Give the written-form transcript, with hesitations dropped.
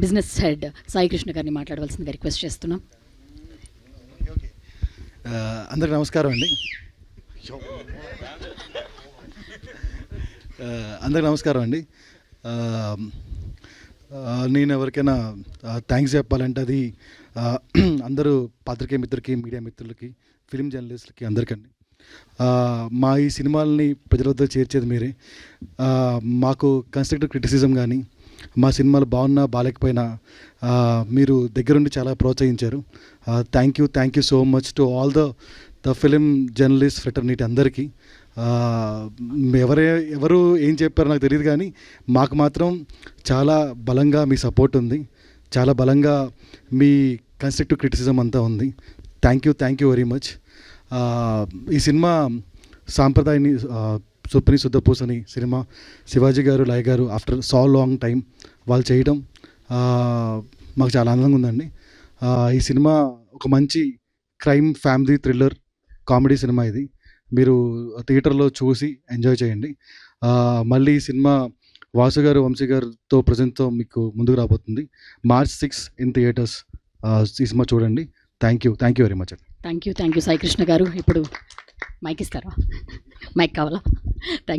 Business head Sai Krishna గారిని మాట్లాడవలసిందిగా request చేస్తున్నాం. అందరికి నమస్కారం అండి. అందరికి నమస్కారం అండి. నేను ఎవరికైనా థ్యాంక్స్ చెప్పాలంటే అది అందరూ పాత్రికేయ మిత్రులకి, మీడియా మిత్రులకి, ఫిలిం జర్నలిస్టులకి అందరికండి. మా ఈ సినిమాలని ప్రజల వద్ద చేర్చేది మీరే. మాకు కన్స్ట్రక్టివ్ క్రిటిసిజం కానీ, మా సినిమాలు బాగున్నా బాగాలేకపోయినా మీరు దగ్గరుండి చాలా ప్రోత్సహించారు. Thank you so much to all the film journalist fraternity అందరికీ. ఎవరు ఏం చెప్పారో నాకు తెలియదు, కానీ మాకు మాత్రం చాలా బలంగా మీ సపోర్ట్ ఉంది, చాలా బలంగా మీ కన్స్ట్రక్టివ్ క్రిటిసిజం అంతా ఉంది. Thank you very much. ఈ సినిమా సాంప్రదాయని సుప్ని శుద్ధపూసని సినిమా శివాజీ గారు, లయ గారు ఆఫ్టర్ సో లాంగ్ టైం వాళ్ళు చేయడం మాకు చాలా ఆనందంగా ఉందండి. ఈ సినిమా ఒక మంచి crime, family, thriller, comedy cinema. ఇది మీరు థియేటర్లో చూసి ఎంజాయ్ చేయండి. మళ్ళీ ఈ సినిమా వాసు గారు, వంశీ గారితో ప్రజెంట్తో మీకు ముందుకు రాబోతుంది. March 6 in theatres. ఈ సినిమా చూడండి. Thank you very much. Thank you Sai Krishna గారు. ఇప్పుడు మైక్ ఇస్తారా? మైక్ కావాలా? థ్యాంక్